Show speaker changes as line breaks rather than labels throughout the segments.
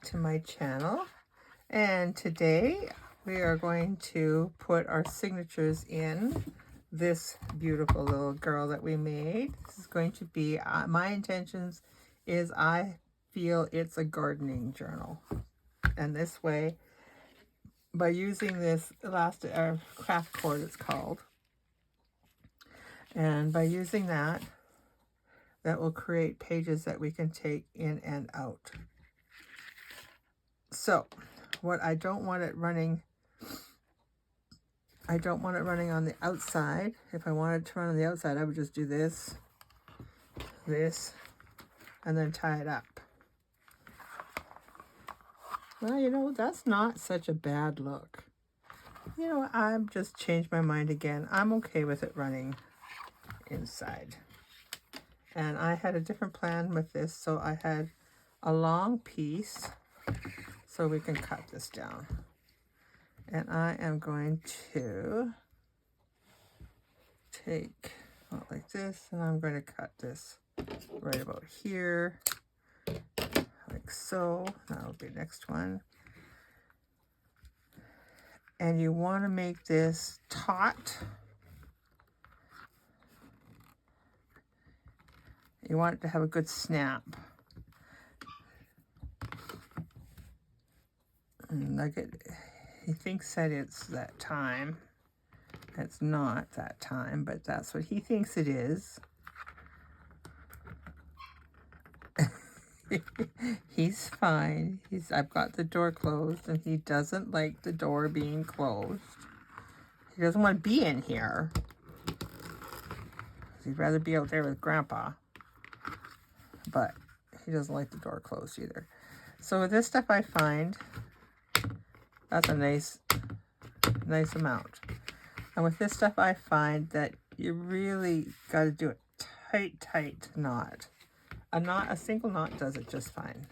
to my channel, and today we are going to put our signatures in this beautiful little girl that we made. This is going to be my intentions is I feel it's a gardening journal, and this way, by using this elastic craft cord, it's called, and by using that will create pages that we can take in and out. So what I don't want it running on the outside. If I wanted to run on the outside, I would just do this, and then tie it up. Well, you know, that's not such a bad look. You know, I've just changed my mind again. I'm okay with it running inside. And I had a different plan with this, so I had a long piece, so we can cut this down. And I am going to take like this, and I'm going to cut this right about here, like so. That'll be the next one. And you want to make this taut. You want it to have a good snap. And Nugget, he thinks that it's that time. It's not that time, but that's what he thinks it is. He's fine. I've got the door closed, and he doesn't like the door being closed. He doesn't want to be in here. He'd rather be out there with Grandpa. But he doesn't like the door closed either. So with this stuff, I find that's a nice amount. And with this stuff, I find that you really got to do a tight knot. A single knot does it just fine,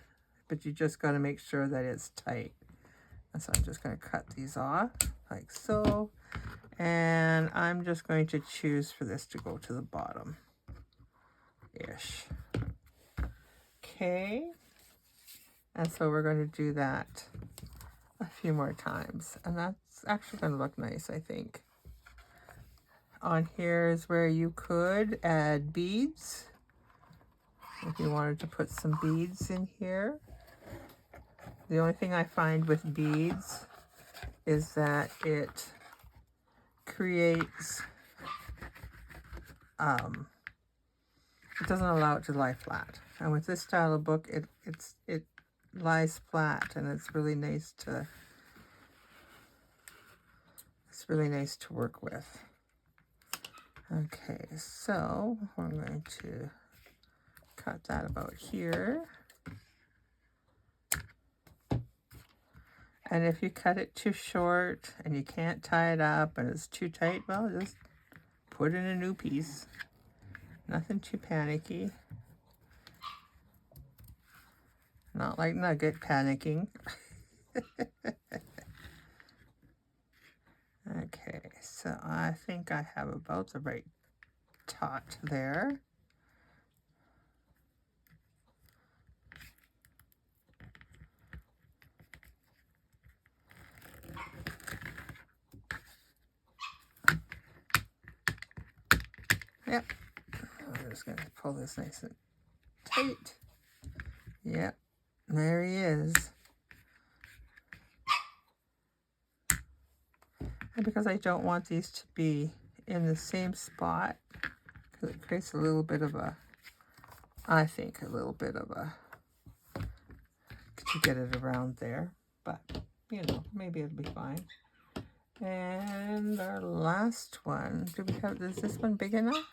but you just got to make sure that it's tight. And so I'm just going to cut these off like so, and I'm just going to choose for this to go to the bottom ish. Okay, and so we're going to do that a few more times, and that's actually going to look nice, I think. On here is where you could add beads. If you wanted to put some beads in here. The only thing I find with beads is that it creates, it doesn't allow it to lie flat. And with this style of book, it lies flat, and it's really nice to work with. Okay, so we're going to cut that about here. And if you cut it too short and you can't tie it up and it's too tight, well, just put in a new piece. Nothing too panicky. Not like Nugget panicking. Okay, so I think I have about the right taut there. Yep, I'm just going to pull this nice and tight. Yep, there he is. And because I don't want these to be in the same spot, because it creates a little bit of a, I think, a little bit of a, to get it around there. But, you know, maybe it'll be fine. And our last one, is this one big enough?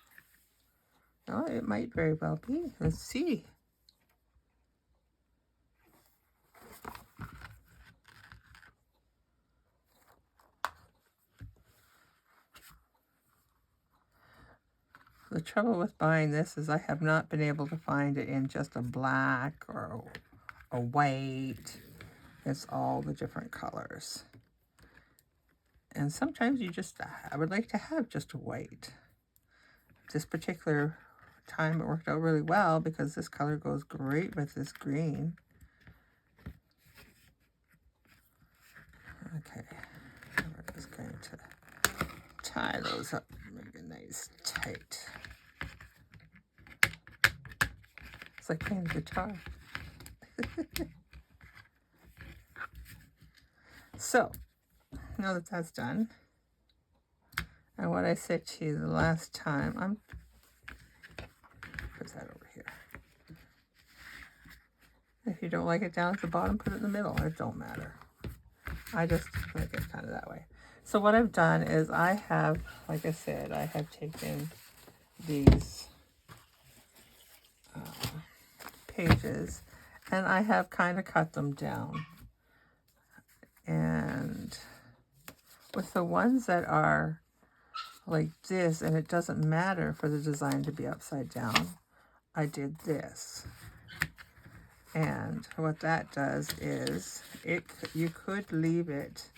Oh, it might very well be. Let's see. The trouble with buying this is I have not been able to find it in just a black or a white. It's all the different colors. And sometimes I would like to have just a white. This particular time it worked out really well because this color goes great with this green. Okay, we're just going to tie those up, make it nice tight. It's like playing the guitar. So, now that that's done, and what I said to you the last time, put that over here. If you don't like it down at the bottom, put it in the middle. It don't matter. I just like it kind of that way. So what I've done is I have, like I said, I have taken these pages and I have kind of cut them down. And with the ones that are like this, and it doesn't matter for the design to be upside down, I did this. And what that does is you could leave it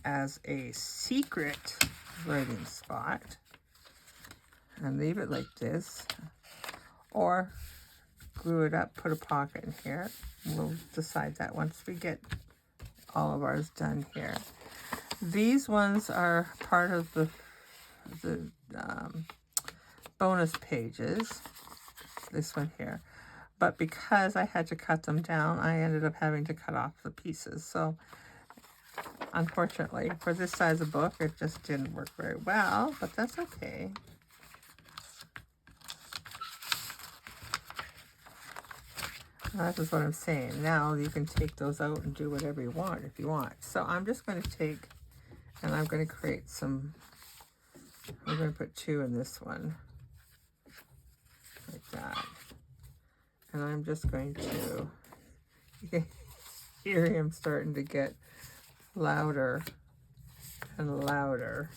as a secret writing spot and leave it like this, or glue it up, put a pocket in here. We'll decide that once we get all of ours done here. These ones are part of the bonus pages, this one here. But because I had to cut them down, I ended up having to cut off the pieces. So unfortunately, for this size of book, it just didn't work very well, but that's okay. That is what I'm saying. Now you can take those out and do whatever you want if you want. So I'm just going to take, and I'm going to create some, I'm going to put 2 in this one, like that. And I'm just going to, you can hear him starting to get louder and louder.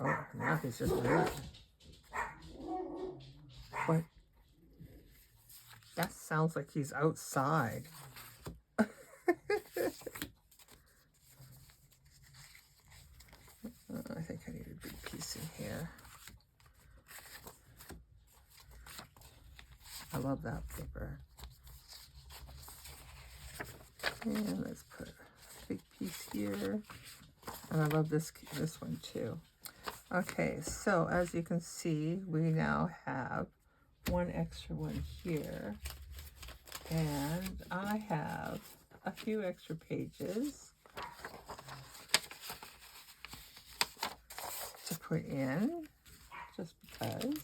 Oh, now he's just rude. What? That sounds like he's outside. I think I need a big piece in here. I love that paper. And let's put a big piece here. And I love this one too. Okay, so as you can see, we now have one extra one here. And I have a few extra pages to put in, just because.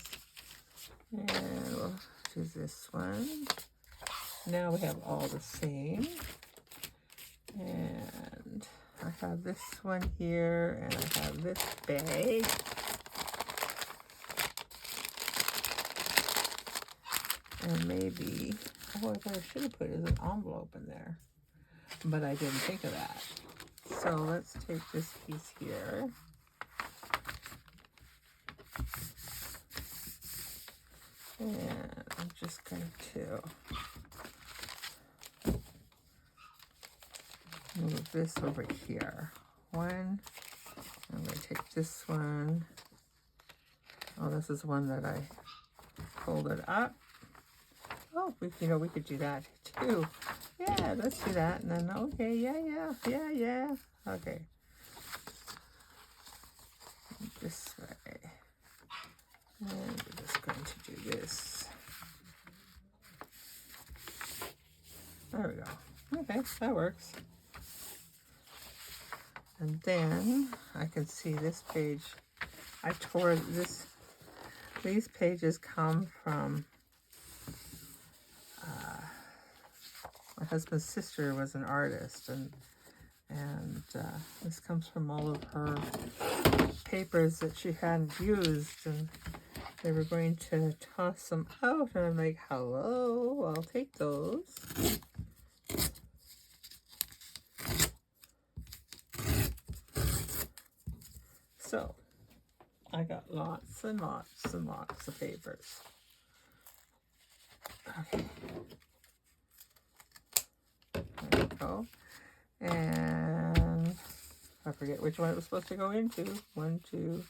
And we'll do this one. Now we have all the same. And I have this one here, and I have this bag. And maybe, oh, what I should have put is an envelope in there, but I didn't think of that. So let's take this piece here. And I'm just going to move this over here. One, I'm going to take this one. Oh, this is one that I folded up. Oh, we could do that too. Yeah, let's do that. And then, okay, yeah. Okay. This way. And we're just going to do this. There we go. Okay, that works. And then I can see this page. I tore this. These pages come from my husband's sister was an artist, and this comes from all of her papers that she hadn't used, and they were going to toss them out, and I'm like, hello, I'll take those. So I got lots and lots and lots of papers. Okay. There we go. And I forget which one it was supposed to go into. 1, 2,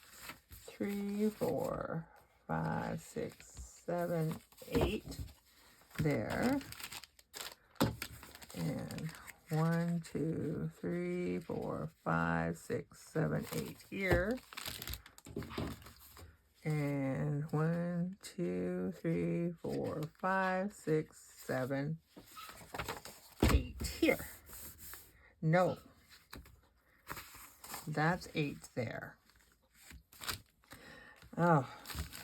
3, 4, 5, 6, 7, 8. There. And 1, 2, 3, 4, 5, 6, 7, 8 here. And 1, 2, 3, 4, 5, 6, 7, 8 here. No, that's 8 there. Oh,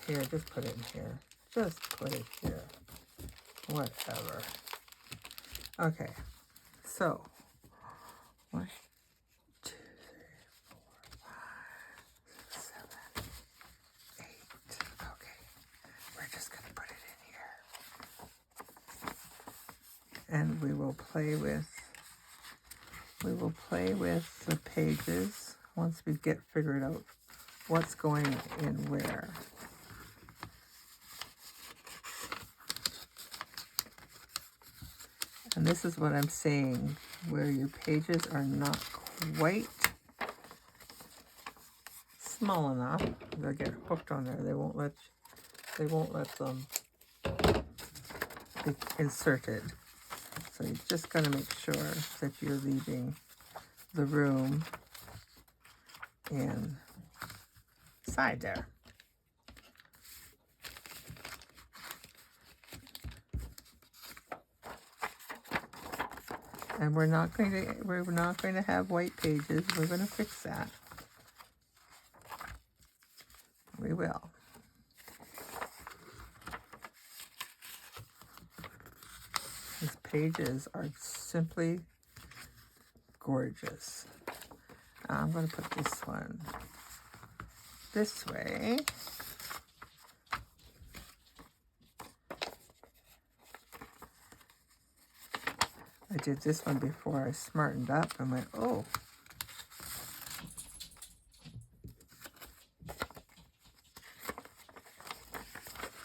here, just put it in here. Just put it here. Whatever. Okay, so 1, 2, 3, 4, 5, 6, 7, 8. Okay, we're just going to put it in here. And we will play with the pages once we get figured out what's going in where. And this is what I'm saying, where your pages are not quite small enough. They'll get hooked on there. They won't let them be inserted. So you just got to make sure that you're leaving the room inside there. And we're not going to have white pages. We're going to fix that. We will. These pages are simply gorgeous. I'm going to put this one this way. I did this one before I smartened up and went, oh.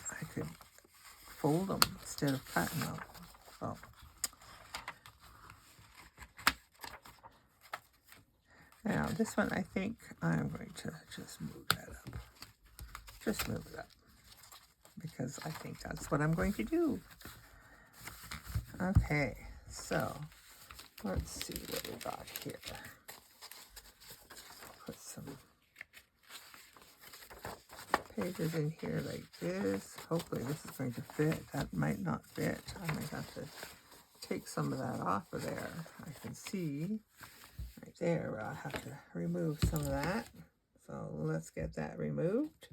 I could fold them instead of cutting them. So. Now this one, I think I'm going to just move that up. Just move it up. Because I think that's what I'm going to do. Okay. So, let's see what we got here. Put some pages in here like this. Hopefully this is going to fit. That might not fit. I might have to take some of that off of there. I can see right there where I'll have to remove some of that. So let's get that removed.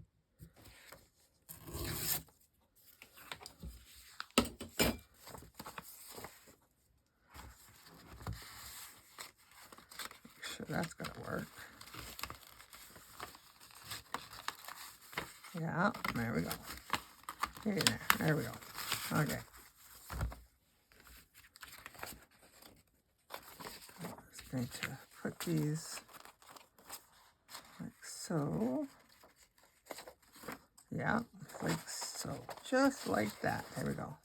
That's gonna work. Yeah, there we go. There we go. Okay. I'm just going to put these like so. Yeah, like so. Just like that. There we go.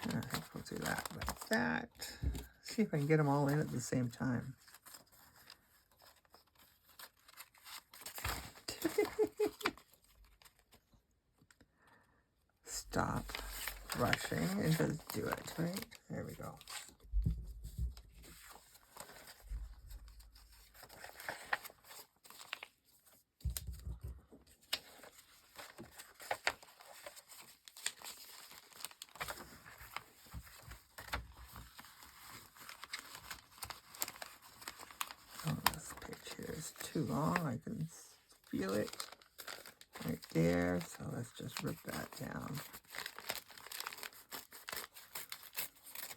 I think we'll do that like that. See if I can get them all in at the same time. Stop rushing and just do it, right? There we go. Too long, I can feel it right there, so let's just rip that down.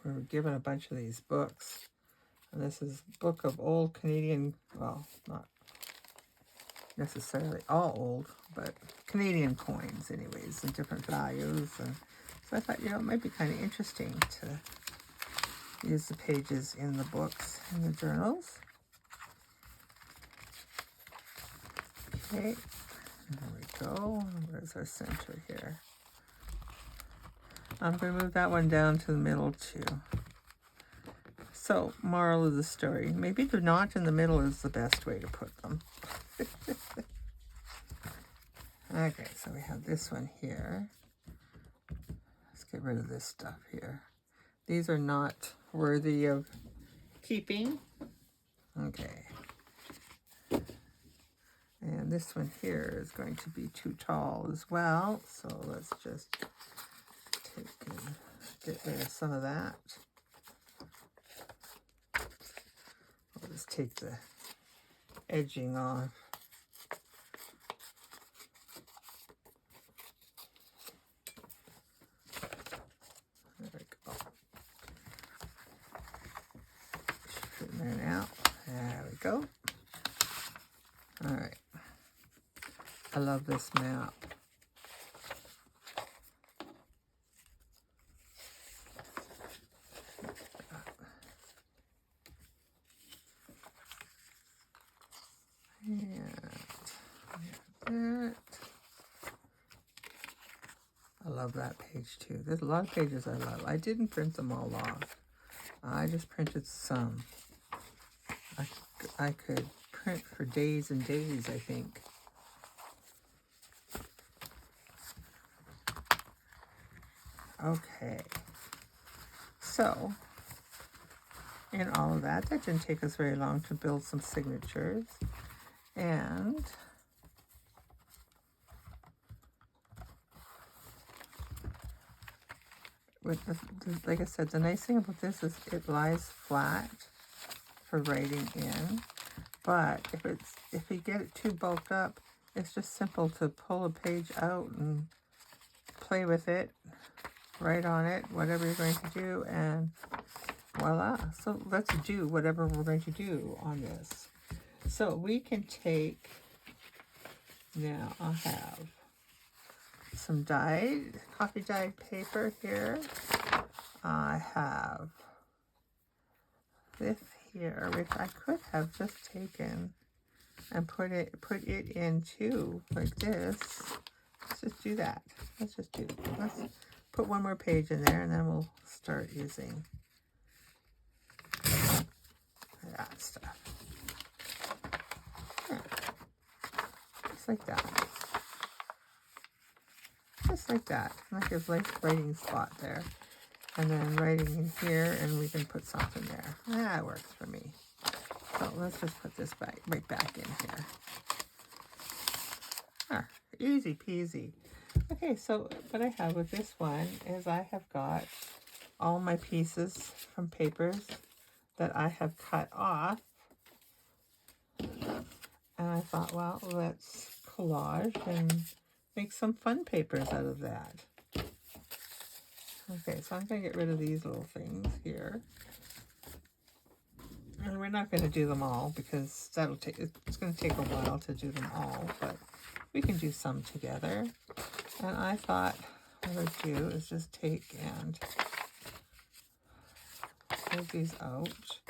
We were given a bunch of these books, and this is a book of old Canadian, well, not necessarily all old, but Canadian coins anyways, and different values, and so I thought, you know, it might be kind of interesting to use the pages in the books, in the journals. Okay, there we go. Where's our center here? I'm going to move that one down to the middle too. So, moral of the story. Maybe the knot in the middle is the best way to put them. Okay, so we have this one here. get rid of this stuff here. These are not worthy of keeping. Okay. And this one here is going to be too tall as well. So let's just take and get rid of some of that. I'll just take the edging off. There we go. Straighten that out. There we go. All right. I love this map. And I love that page too. There's a lot of pages I love. I didn't print them all off. I just printed some. I could print for days and days, I think. Okay. So, in all of that didn't take us very long to build some signatures. And with like I said, the nice thing about this is it lies flat for writing in. But if you get it too bulked up, it's just simple to pull a page out and play with it, write on it, whatever you're going to do, and voila. So let's do whatever we're going to do on this. So we can take, now I have some coffee dyed paper here. I have this here, which I could have just taken and put it into like this. Let's just do that. Let's put one more page in there, and then we'll start using that stuff. Yeah. Just like that. Just like that. Like a nice writing spot there. And then writing in here, and we can put something there. That works for me. So let's just put this right back in here. Easy peasy. Okay, so what I have with this one is I have got all my pieces from papers that I have cut off. And I thought, well, let's collage and make some fun papers out of that. Okay, so I'm going to get rid of these little things here. And we're not going to do them all because it's going to take a while to do them all, but we can do some together. And I thought what I'd do is just take and pull these out.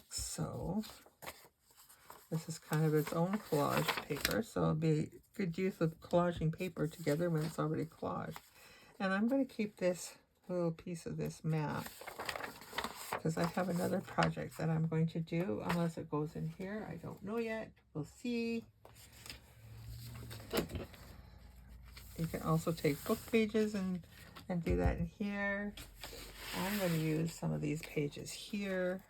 So this is kind of its own collage paper, so it'll be good use of collaging paper together when it's already collaged. And I'm going to keep this little piece of this map because I have another project that I'm going to do, unless it goes in here. I don't know yet. We'll see. You can also take book pages and do that in here. I'm going to use some of these pages here.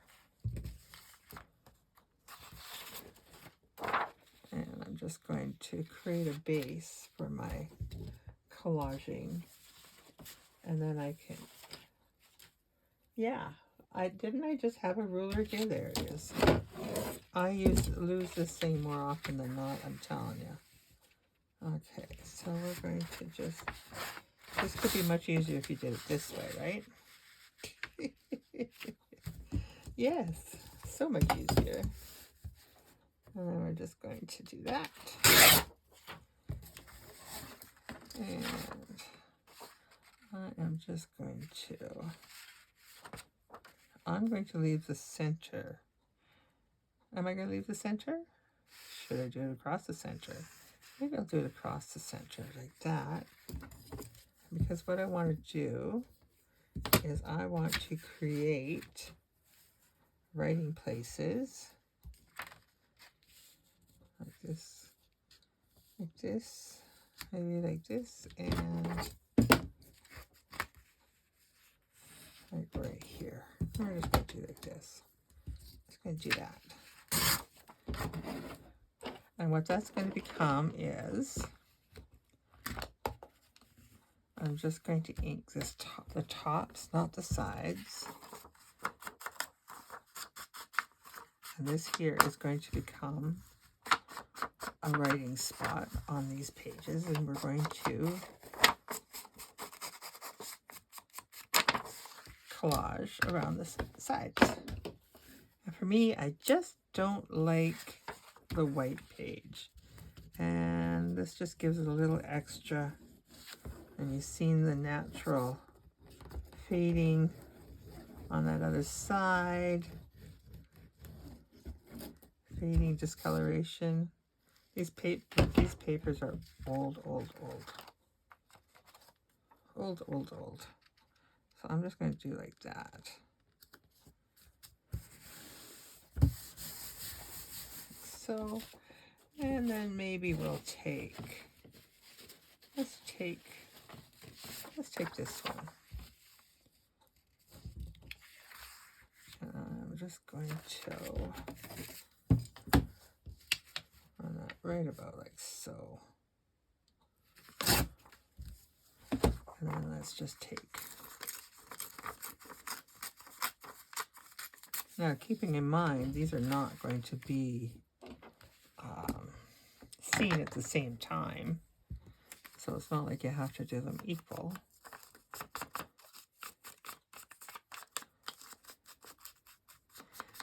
And I'm just going to create a base for my collaging. And then I can, yeah, didn't I just have a ruler here? There it is. I lose this thing more often than not, I'm telling you. Okay, so we're going to just, this could be much easier if you did it this way, right? Yes, so much easier. And then we're just going to do that. And I am just going to, I'm going to leave the center. Am I going to leave the center? Should I do it across the center? Maybe I'll do it across the center like that. Because what I want to do is I want to create writing places like this, maybe like this, and like right here. We're just going to do like this. Just going to do that. And what that's going to become is, I'm just going to ink this the tops, not the sides. And this here is going to become a writing spot on these pages, and we're going to collage around the sides. And for me, I just don't like the white page, and this just gives it a little extra. And you've seen the natural fading on that other side, fading discoloration. These papers are old. So I'm just going to do like that. So, and then maybe we'll take, let's take this one. I'm just going to run that right about like so. And then let's just take, now keeping in mind these are not going to be seen at the same time, so it's not like you have to do them equal.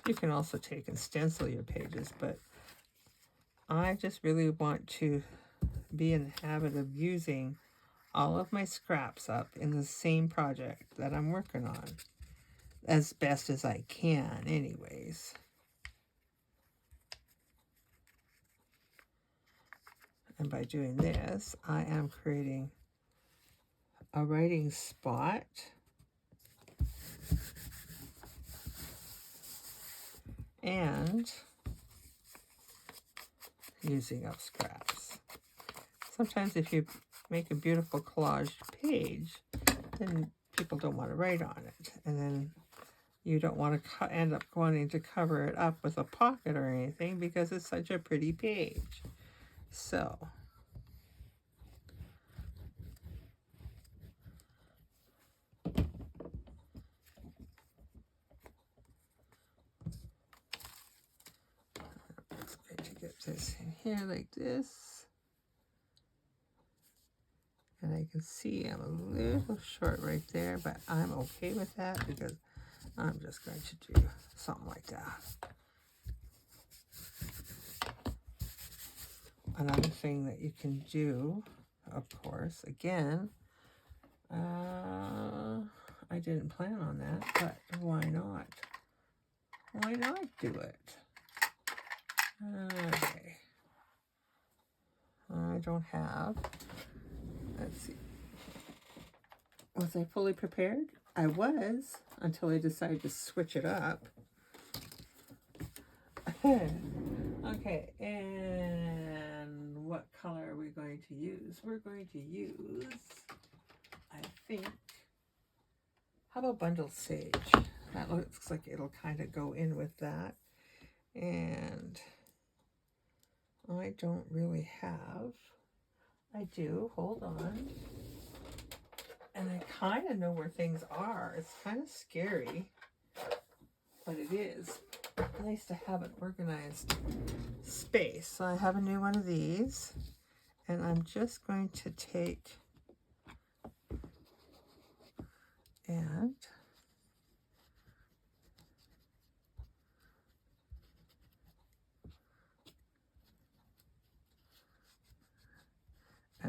You can also take and stencil your pages, but I just really want to be in the habit of using all of my scraps up in the same project that I'm working on as best as I can anyways. And by doing this, I am creating a writing spot and using up scraps. Sometimes if you make a beautiful collage page, then people don't want to write on it, and then you don't want to end up wanting to cover it up with a pocket or anything because it's such a pretty page. So I'm just going to get this in here like this. And I can see I'm a little short right there, but I'm okay with that because I'm just going to do something like that. Another thing that you can do, of course, again, I didn't plan on that, but why not? Why not do it? Okay. I don't have, let's see. Was I fully prepared? I was, until I decided to switch it up. Okay, and what color are we going to use? We're going to use, I think, how about bundle sage? That looks like it'll kind of go in with that. And I don't really have, I do, hold on. And I kind of know where things are. It's kind of scary, but it is nice to have an organized space. So I have a new one of these, and I'm just going to take and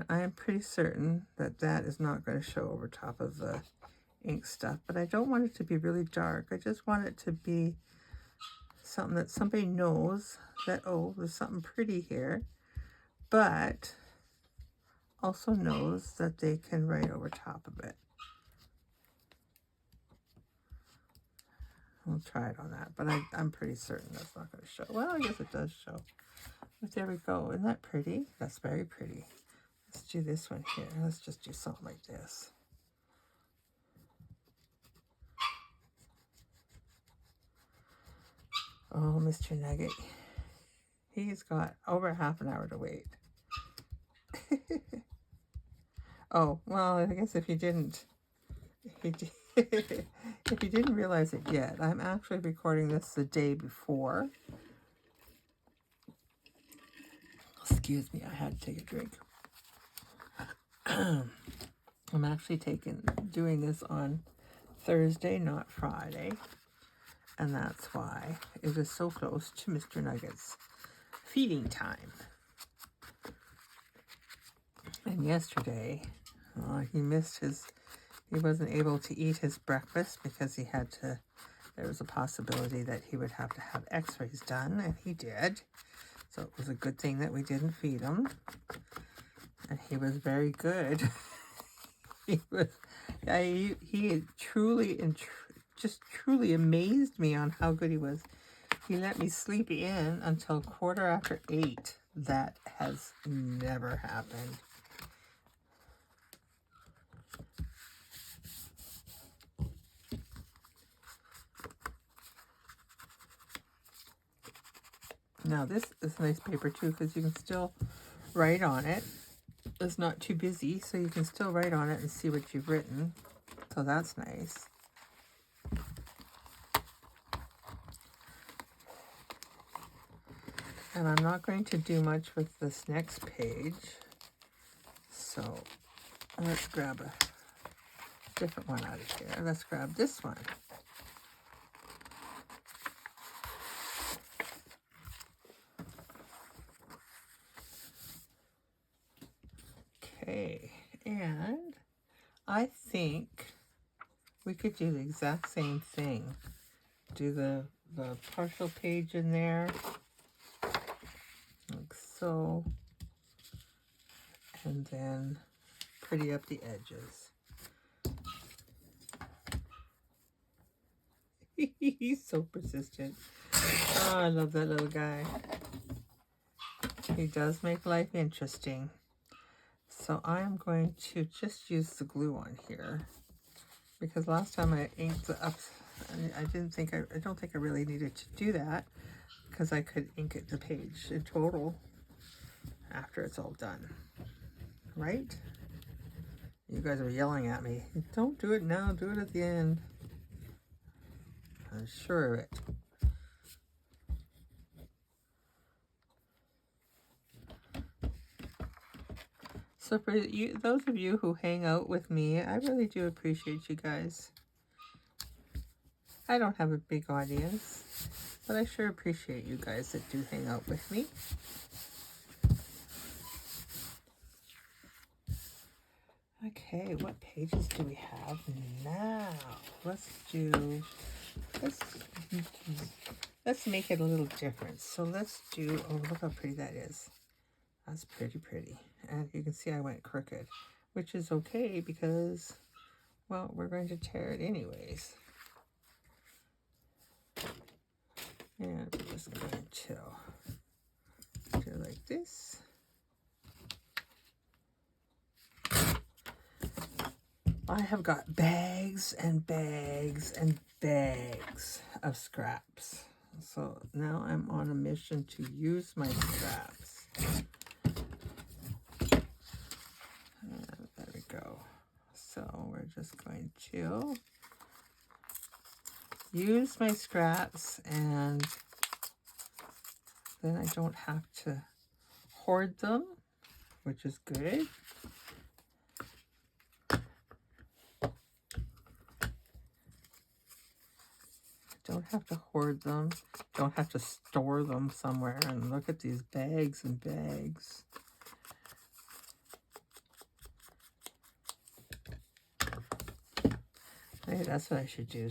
I am pretty certain that that is not going to show over top of the ink stuff, but I don't want it to be really dark. I just want it to be something that somebody knows that, oh, there's something pretty here, but also knows that they can write over top of it. We'll try it on that, but I'm pretty certain that's not going to show. Well, I guess it does show. But there we go. Isn't that pretty? That's very pretty. Let's do this one here. Let's just do something like this. Oh, Mr. Nugget. He's got over half an hour to wait. Oh, well, I guess if you didn't, if you didn't realize it yet, I'm actually recording this the day before. Excuse me, I had to take a drink. I'm actually doing this on Thursday, not Friday. And that's why it is so close to Mr. Nugget's feeding time. And yesterday, he wasn't able to eat his breakfast because there was a possibility that he would have to have x-rays done, and he did. So it was a good thing that we didn't feed him. And he was very good. He truly amazed me on how good he was. He let me sleep in until 8:15. That has never happened. Now this is nice paper too, because you can still write on it. It's not too busy, so you can still write on it and see what you've written. So that's nice. And I'm not going to do much with this next page. So let's grab a different one out of here. Let's grab this one. Okay, and I think we could do the exact same thing. Do the partial page in there, like so, and then pretty up the edges. He's so persistent. Oh, I love that little guy. He does make life interesting. So I'm going to just use the glue on here, because last time I inked up, I don't think I really needed to do that, because I could ink the page in total after it's all done. Right? You guys are yelling at me. Don't do it now, do it at the end. I'm sure of it. So for you, those of you who hang out with me, I really do appreciate you guys. I don't have a big audience, but I sure appreciate you guys that do hang out with me. Okay, what pages do we have now? Let's make it a little different. So let's do, oh, look how pretty that is. That's pretty. And you can see I went crooked, which is okay because, well, we're going to tear it anyways. And we're just going to do like this. I have got bags and bags and bags of scraps. So now I'm on a mission to use my scraps. And there we go. So we're just going to use my scraps, and then I don't have to hoard them, which is good. Don't have to hoard them. Don't have to store them somewhere. And look at these bags and bags. Maybe that's what I should do.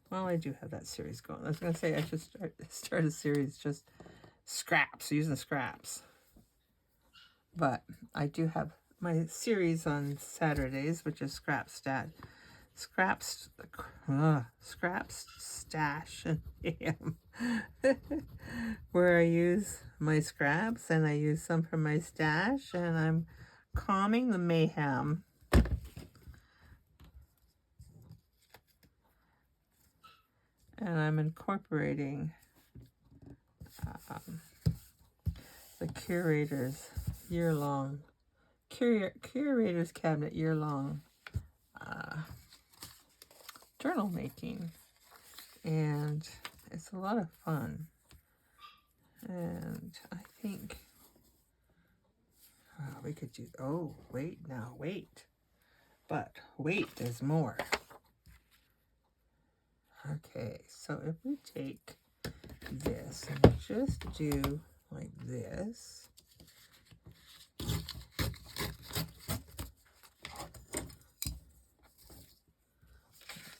Well, I do have that series going. I was going to say I should start a series just scraps, using scraps. But I do have my series on Saturdays, which is Scraps Stash and Ham, where I use my scraps and I use some from my stash, and I'm calming the mayhem. And I'm incorporating the curator's year-long, curator's cabinet year-long journal making. And it's a lot of fun. And I think we could do, oh, wait, but wait, there's more. Okay, so if we take this and just do like this,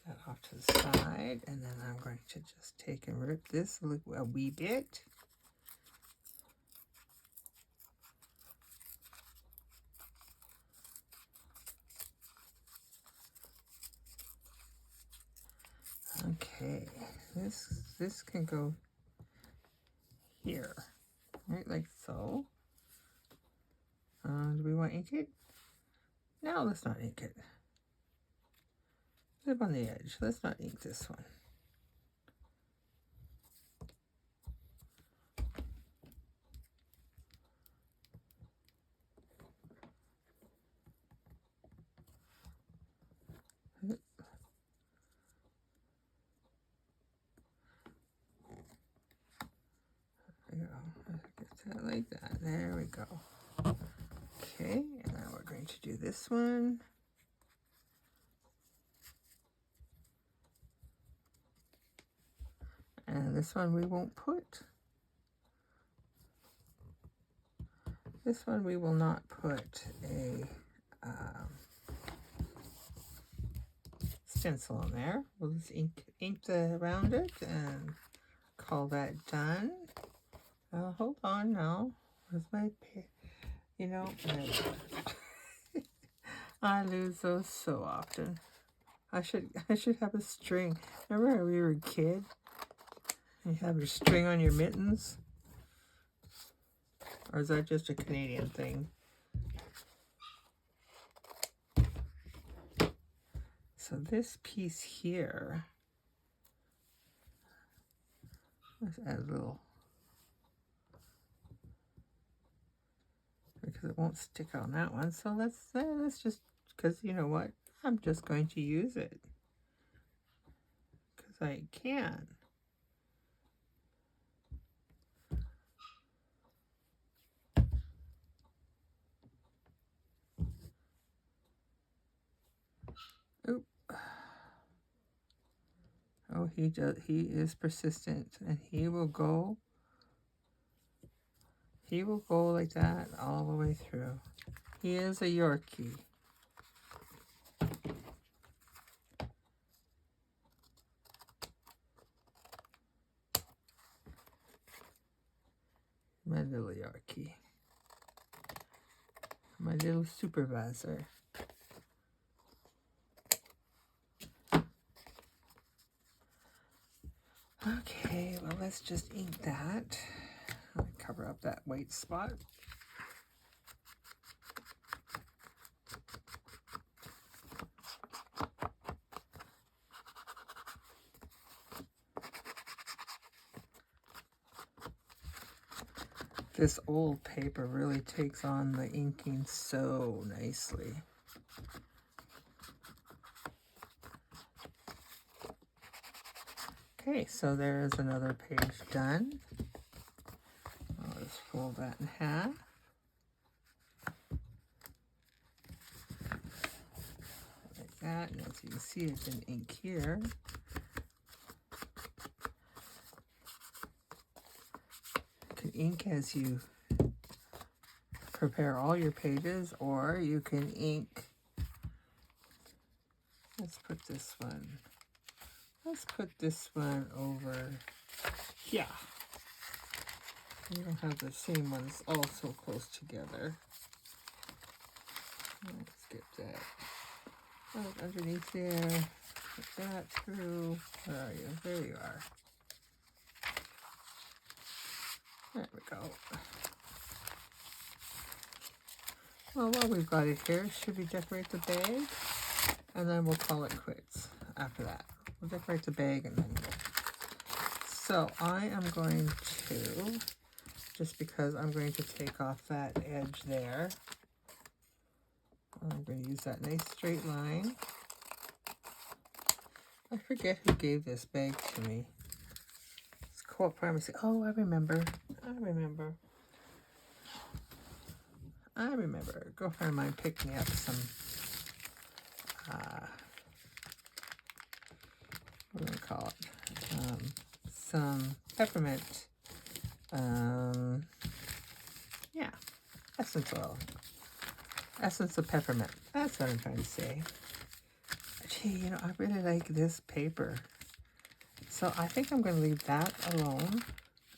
that off to the side, and then I'm going to just take and rip this a wee bit. Okay, this can go here, right, like so. Do we want to ink it? No, let's not ink it. Live on the edge. Let's not ink this one. Like that. There we go. Okay, and now we're going to do this one. And this one we won't put. This one we will not put a stencil on there. We'll just ink around it and call that done. Hold on now. Where's my you know, I lose those so often. I should have a string. Remember when we were a kid? You have your string on your mittens? Or is that just a Canadian thing? So this piece here, let's add a little, because it won't stick on that one. So let's just, because you know what? I'm just going to use it. Because I can. Oop. Oh, he is persistent, and he will go like that all the way through. He is a Yorkie. My little Yorkie. My little supervisor. Okay, well, let's just ink that. I'll cover up that white spot. This old paper really takes on the inking so nicely. Okay, so there's another page done. I'll just fold that in half. Like that, and as you can see, it's in ink here. You can ink as you prepare all your pages, or you can ink. Let's put this one. Let's put this one over here. We don't have the same ones all so close together. Let's get that right underneath there. Put that through. Where are you? There you are. There we go. Well, while we've got it here, should we decorate the bag? And then we'll call it quits after that. We'll decorate the bag and then go. So I am going to, just because I'm going to take off that edge there, I'm going to use that nice straight line. I forget who gave this bag to me. It's Co-op Pharmacy. Oh, I remember. A girlfriend of mine picked me up some, what do I call it? Some peppermint, yeah, essence oil. Essence of peppermint. That's what I'm trying to say. Gee, you know, I really like this paper. So I think I'm going to leave that alone.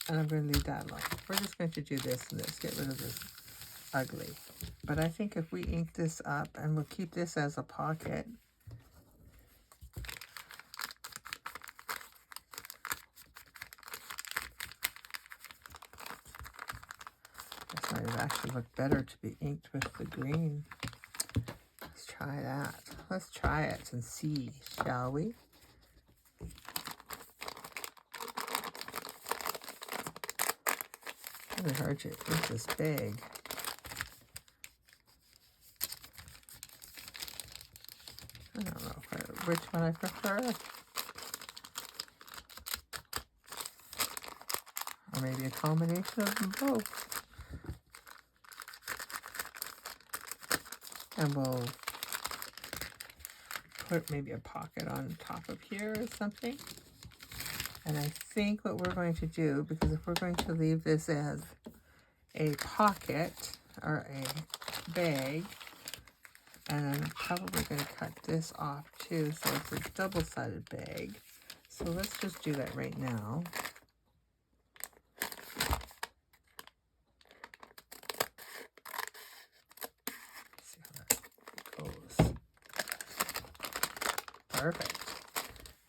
And I'm going to leave that alone. We're just going to do this and this. Get rid of this ugly. But I think if we ink this up, and we'll keep this as a pocket. This might actually look better to be inked with the green. Let's try that. Let's try it and see, shall we? It's really hard to ink this big. I don't know which one I prefer. Or maybe a combination of them both. And we'll put maybe a pocket on top of here or something. And I think what we're going to do, because if we're going to leave this as a pocket or a bag, and I'm probably going to cut this off too, so it's a double-sided bag. So let's just do that right now. See how that goes. Perfect.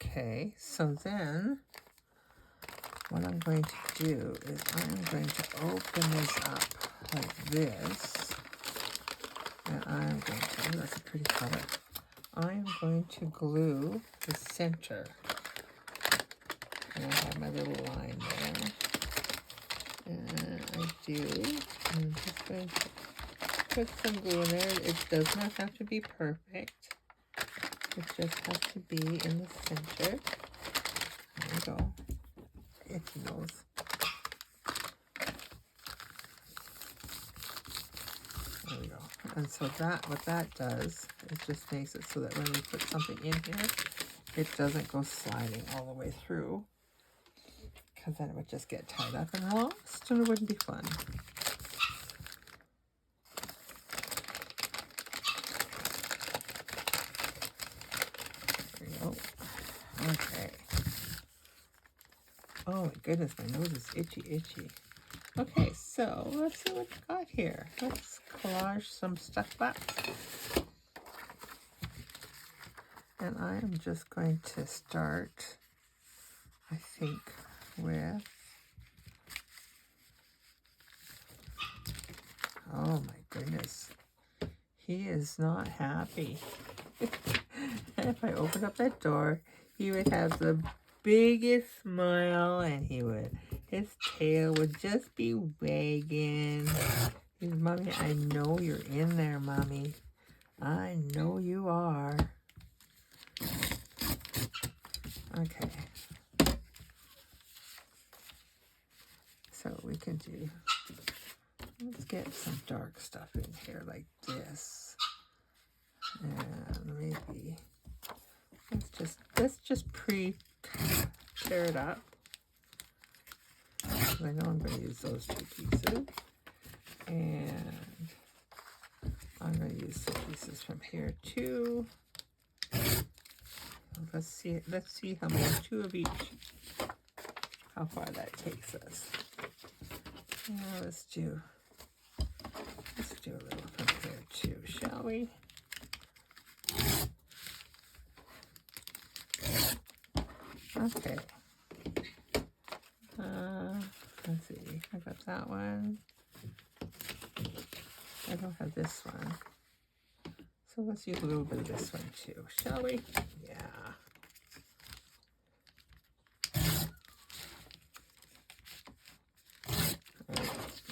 Okay, so then what I'm going to do is I'm going to open this up like this. And I'm going to, oh, that's a pretty color. I'm going to glue the center. And I have my little line there. And I do. I'm just going to put some glue in there. It does not have to be perfect. It just has to be in the center. There we go. Itchy nose. There we go. And so that, what that does, it just makes it so that when we put something in here, it doesn't go sliding all the way through. Because then it would just get tied up and lost, and it wouldn't be fun. There we go. Okay. Oh my goodness, my nose is itchy. Okay, so let's see what we got here. Let's collage some stuff up. And I am just going to start, I think, with, oh my goodness, he is not happy. If I opened up that door, he would have the biggest smile, and his tail would just be wagging. He's, Mommy, I know you're in there, Mommy. I know you are. Okay. So we can do, let's get some dark stuff in here like this. And maybe, let's just tear it up. I know I'm going to use those two pieces. And I'm going to use some pieces from here too. Let's see how many, two of each, how far that takes us. Now let's do a little from here too, shall we? Okay. Let's see. I got that one. I don't have this one. So let's use a little bit of this one too, shall we? Yeah.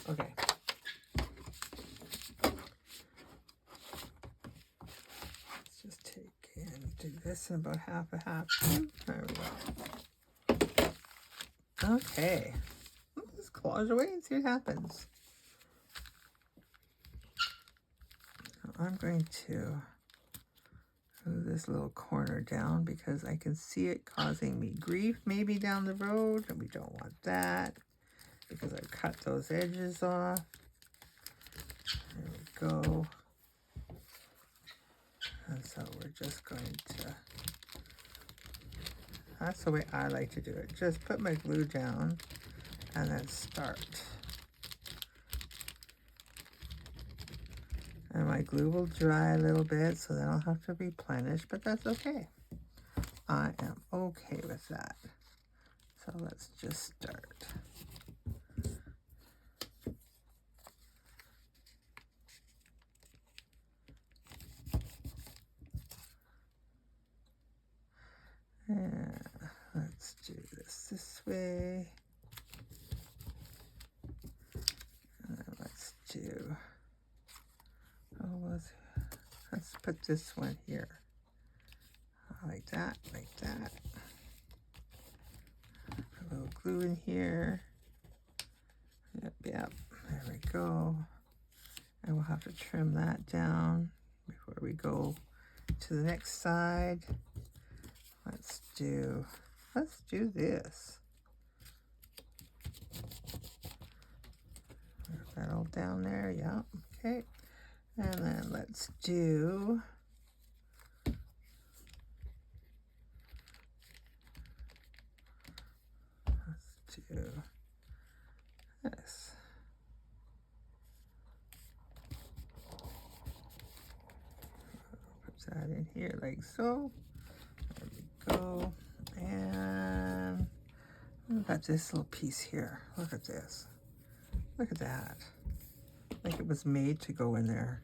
Okay. Let's just take and do this in about half a half. There we go. Okay. Let's collage away and see what happens. So I'm going to move this little corner down because I can see it causing me grief maybe down the road, and we don't want that because I cut those edges off. There we go. And so we're just going to, that's the way I like to do it. Just put my glue down and then start. And my glue will dry a little bit, so then I'll have to replenish, but that's okay. I am okay with that. So let's just start. And let's do this way. And then let's do, let's put this one here. Like that, like that. Put a little glue in here. Yep, yep, there we go. And we'll have to trim that down before we go to the next side. Let's do this. Put that all down there, yeah, okay. And then let's do this. Put that in here like so. There we go. And we've got this little piece here. Look at this. Look at that. Like it was made to go in there.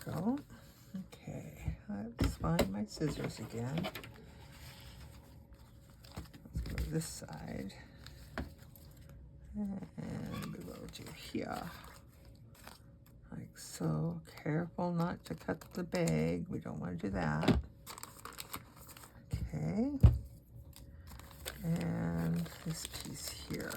Go. Okay, let's find my scissors again. Let's go to this side. And we will do here. Like so. Careful not to cut the bag. We don't want to do that. Okay. And this piece here.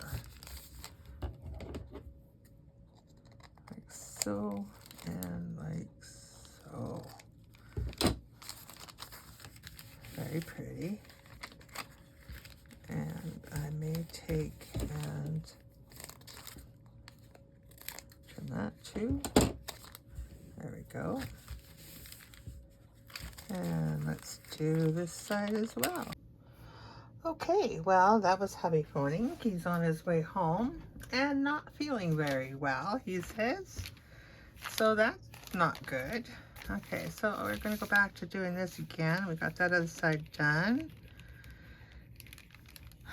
Like so. And like so. Very pretty. And I may take and trim that too. There we go. And let's do this side as well. Okay, well, that was hubby phoning. He's on his way home and not feeling very well, he says. So that's not good. Okay, so we're going to go back to doing this again. We got that other side done.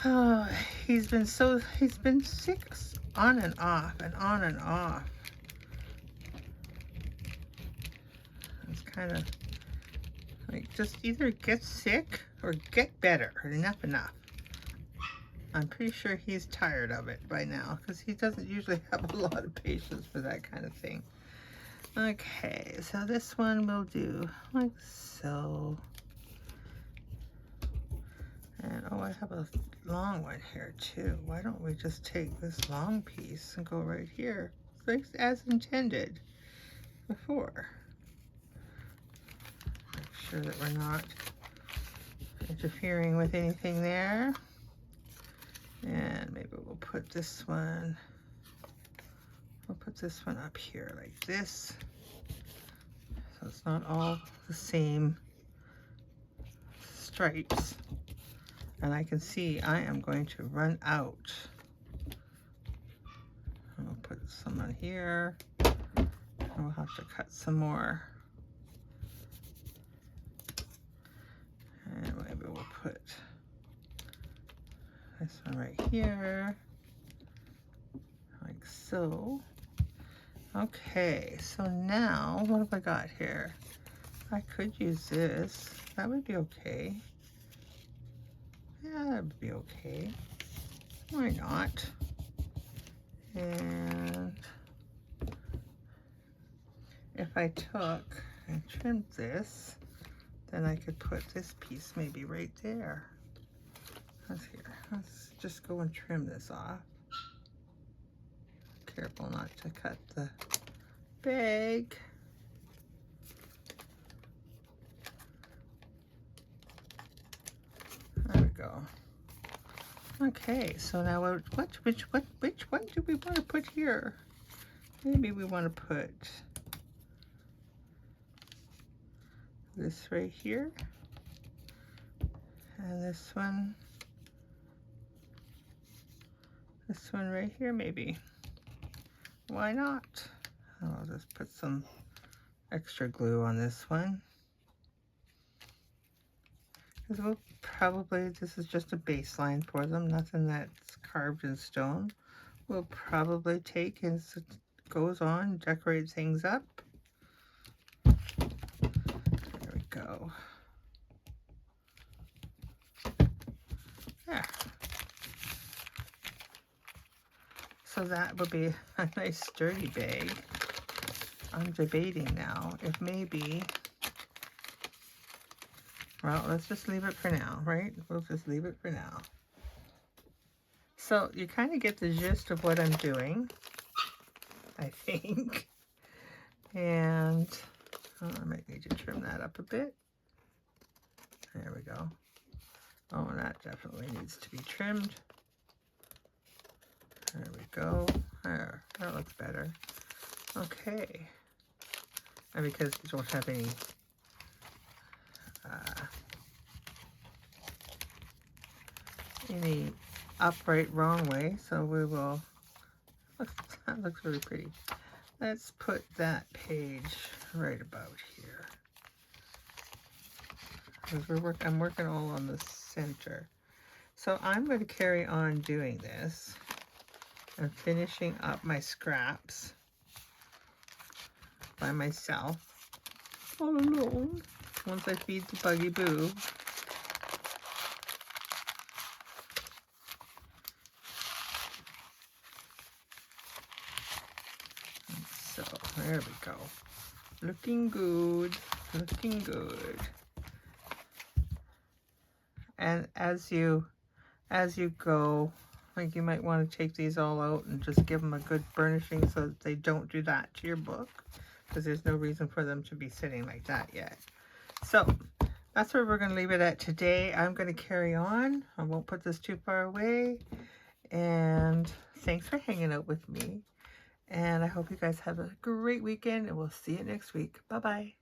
Oh, he's been sick on and off and on and off. It's kind of like just either get sick or get better. Enough. I'm pretty sure he's tired of it by now because he doesn't usually have a lot of patience for that kind of thing. Okay, so this one we'll do like so. And oh, I have a long one here too. Why don't we just take this long piece and go right here, like as intended before. Make sure that we're not interfering with anything there. And maybe we'll put this one, up here like this. So it's not all the same stripes. And I can see I am going to run out. I'll put some on here. I'll have to cut some more. And maybe we'll put This one right here, like so. Okay, so now what have I got here? I could use this. That would be okay. Yeah, that would be okay. Why not? And if I took and trimmed this, then I could put this piece maybe right there. Let's just go and trim this off. Careful not to cut the bag. There we go. Okay, so now which one do we want to put here? Maybe we want to put this right here, and this one right here, maybe. Why not? I'll just put some extra glue on this one, because we'll probably, this is just a baseline for them, nothing that's carved in stone. We'll probably take as it goes on, decorate things up. There we go. There. So that would be a nice sturdy bag. I'm debating now if maybe, well, let's just leave it for now, right? We'll just leave it for now. So you kind of get the gist of what I'm doing, I think. And I might need to trim that up a bit. There we go. Oh, and that definitely needs to be trimmed. There we go. There, that looks better. Okay. And because we don't have any upright wrong way, so we will, that looks really pretty. Let's put that page right about here. Because I'm working all on the center. So I'm going to carry on doing this and finishing up my scraps by myself, all alone, once I feed the buggy boo. So there we go. Looking good, looking good. And as you go, like, you might want to take these all out and just give them a good burnishing so that they don't do that to your book, because there's no reason for them to be sitting like that yet. So that's where we're going to leave it at today. I'm going to carry on. I won't put this too far away. And thanks for hanging out with me. And I hope you guys have a great weekend, and we'll see you next week. Bye-bye.